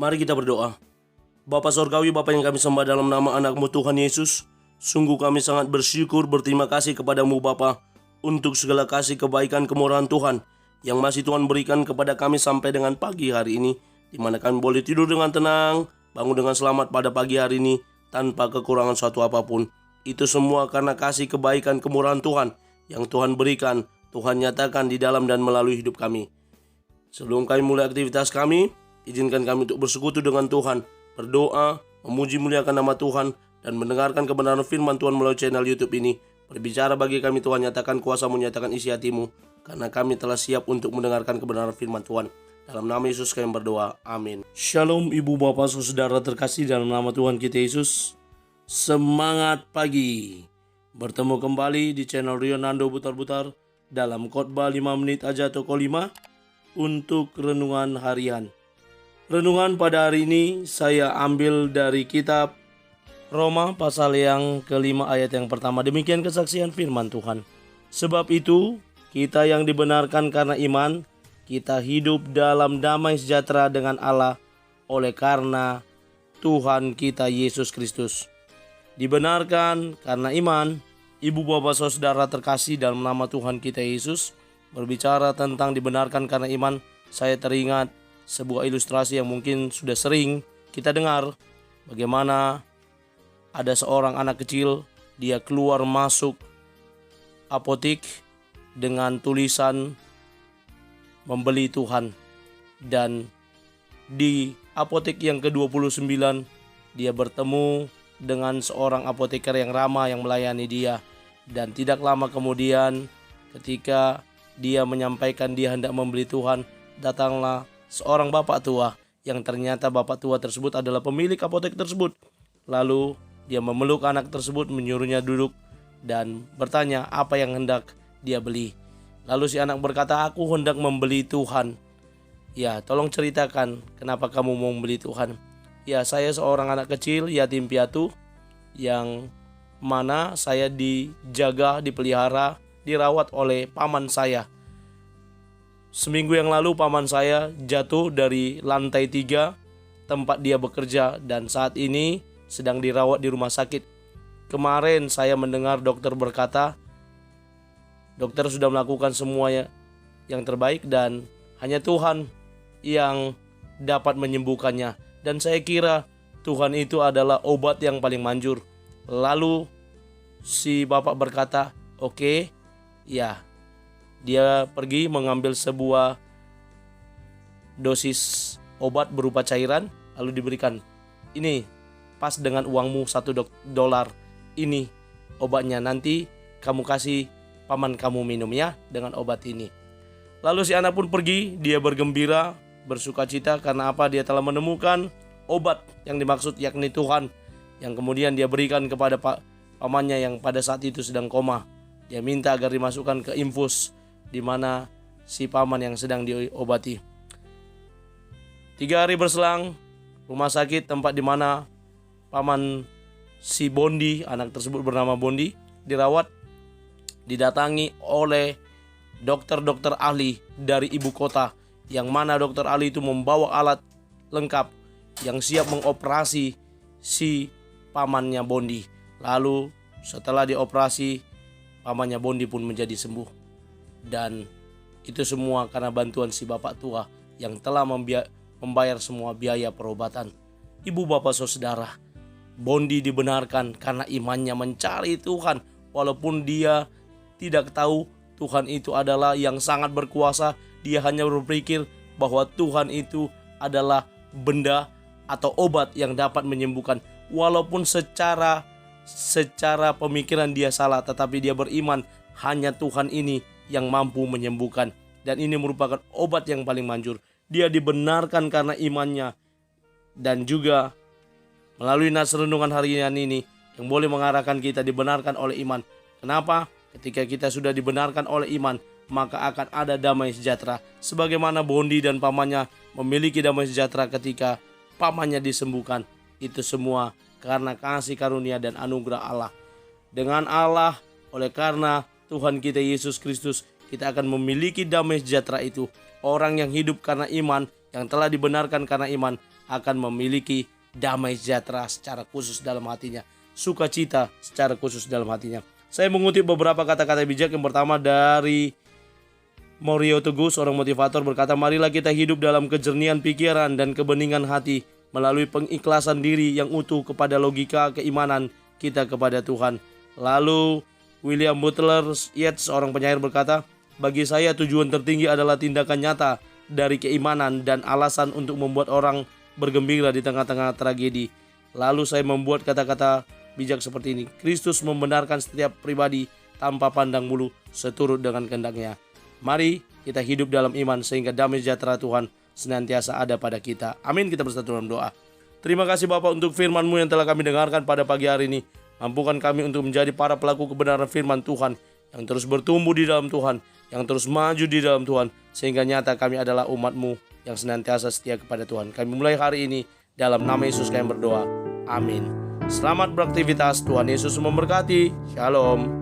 Mari kita berdoa. Bapa Sorgawi, Bapa yang kami sembah dalam nama anak-Mu Tuhan Yesus, sungguh kami sangat bersyukur, berterima kasih kepadamu Bapa untuk segala kasih, kebaikan, kemurahan Tuhan yang masih Tuhan berikan kepada kami sampai dengan pagi hari ini, di mana kami boleh tidur dengan tenang, bangun dengan selamat pada pagi hari ini tanpa kekurangan suatu apapun. Itu semua karena kasih, kebaikan, kemurahan Tuhan yang Tuhan berikan, Tuhan nyatakan di dalam dan melalui hidup kami. Sebelum kami mulai aktivitas kami, izinkan kami untuk bersekutu dengan Tuhan, berdoa, memuji muliakan nama Tuhan, dan mendengarkan kebenaran firman Tuhan melalui channel YouTube ini. Berbicara bagi kami Tuhan, nyatakan kuasa-Mu, nyatakan isi hati-Mu, karena kami telah siap untuk mendengarkan kebenaran firman Tuhan. Dalam nama Yesus kami berdoa, amin. Shalom ibu bapak saudara terkasih dalam nama Tuhan kita Yesus. Semangat pagi. Bertemu kembali di channel Rionando Butar-Butar dalam khotbah 5 menit aja toko 5 untuk renungan harian. Renungan pada hari ini saya ambil dari kitab Roma pasal yang kelima ayat yang pertama. Demikian kesaksian firman Tuhan. Sebab itu kita yang dibenarkan karena iman, kita hidup dalam damai sejahtera dengan Allah oleh karena Tuhan kita Yesus Kristus. Dibenarkan karena iman. Ibu bapak saudara terkasih dalam nama Tuhan kita Yesus, berbicara tentang dibenarkan karena iman, saya teringat sebuah ilustrasi yang mungkin sudah sering kita dengar. Bagaimana ada seorang anak kecil, dia keluar masuk apotik dengan tulisan membeli Tuhan. Dan di apotek yang ke-29 dia bertemu dengan seorang apoteker yang ramah yang melayani dia. Dan tidak lama kemudian ketika dia menyampaikan dia hendak membeli Tuhan, datanglah seorang bapak tua yang ternyata bapak tua tersebut adalah pemilik apotek tersebut. Lalu dia memeluk anak tersebut, menyuruhnya duduk dan bertanya apa yang hendak dia beli. Lalu si anak berkata, aku hendak membeli Tuhan. Ya, tolong ceritakan kenapa kamu mau membeli Tuhan. Ya, saya seorang anak kecil yatim piatu yang mana saya dijaga, dipelihara, dirawat oleh paman saya. Seminggu yang lalu paman saya jatuh dari lantai 3 tempat dia bekerja dan saat ini sedang dirawat di rumah sakit. Kemarin saya mendengar dokter berkata, dokter sudah melakukan semuanya yang terbaik dan hanya Tuhan yang dapat menyembuhkannya. Dan saya kira Tuhan itu adalah obat yang paling manjur. Lalu si bapak berkata, oke, ya. Dia pergi mengambil sebuah dosis obat berupa cairan, lalu diberikan. Ini pas dengan uangmu $1. Ini obatnya, nanti kamu kasih paman kamu minum ya dengan obat ini. Lalu si anak pun pergi, dia bergembira, bersukacita karena apa? Dia telah menemukan obat yang dimaksud, yakni Tuhan, yang kemudian dia berikan kepada pamannya yang pada saat itu sedang koma. Dia minta agar dimasukkan ke infus di mana si paman yang sedang diobati. 3 hari berselang, rumah sakit tempat di mana paman si Bondi, anak tersebut bernama Bondi, dirawat, didatangi oleh dokter-dokter ahli dari ibu kota, yang mana dokter ahli itu membawa alat lengkap yang siap mengoperasi si pamannya Bondi. Lalu setelah dioperasi, pamannya Bondi pun menjadi sembuh. Dan itu semua karena bantuan si bapak tua yang telah membayar semua biaya perobatan. Ibu bapak saudara, Bondi dibenarkan karena imannya mencari Tuhan. Walaupun dia tidak tahu Tuhan itu adalah yang sangat berkuasa, dia hanya berpikir bahwa Tuhan itu adalah benda atau obat yang dapat menyembuhkan. Walaupun secara pemikiran dia salah, tetapi dia beriman hanya Tuhan ini yang mampu menyembuhkan. Dan ini merupakan obat yang paling manjur. Dia dibenarkan karena imannya. Dan juga melalui nas renungan harian ini yang boleh mengarahkan kita dibenarkan oleh iman. Kenapa? Ketika kita sudah dibenarkan oleh iman, maka akan ada damai sejahtera. Sebagaimana Bondi dan pamannya memiliki damai sejahtera ketika pamannya disembuhkan. Itu semua karena kasih karunia dan anugerah Allah. Dengan Allah, oleh karena Tuhan kita Yesus Kristus, kita akan memiliki damai sejahtera itu. Orang yang hidup karena iman, yang telah dibenarkan karena iman, akan memiliki damai sejahtera secara khusus dalam hatinya, sukacita secara khusus dalam hatinya. Saya mengutip beberapa kata-kata bijak. Yang pertama dari Mario Teguh, seorang motivator, berkata, marilah kita hidup dalam kejernihan pikiran dan kebeningan hati melalui pengikhlasan diri yang utuh kepada logika keimanan kita kepada Tuhan. Lalu William Butler Yeats, seorang penyair, berkata, bagi saya tujuan tertinggi adalah tindakan nyata dari keimanan dan alasan untuk membuat orang bergembira di tengah-tengah tragedi. Lalu saya membuat kata-kata bijak seperti ini. Kristus membenarkan setiap pribadi tanpa pandang bulu seturut dengan kehendaknya. Mari kita hidup dalam iman sehingga damai sejahtera Tuhan senantiasa ada pada kita. Amin. Kita bersatu dalam doa. Terima kasih Bapak untuk firman-Mu yang telah kami dengarkan pada pagi hari ini. Mampukan kami untuk menjadi para pelaku kebenaran firman Tuhan yang terus bertumbuh di dalam Tuhan, yang terus maju di dalam Tuhan, sehingga nyata kami adalah umat-Mu yang senantiasa setia kepada Tuhan. Kami mulai hari ini dalam nama Yesus kami berdoa. Amin. Selamat beraktivitas. Tuhan Yesus memberkati. Shalom.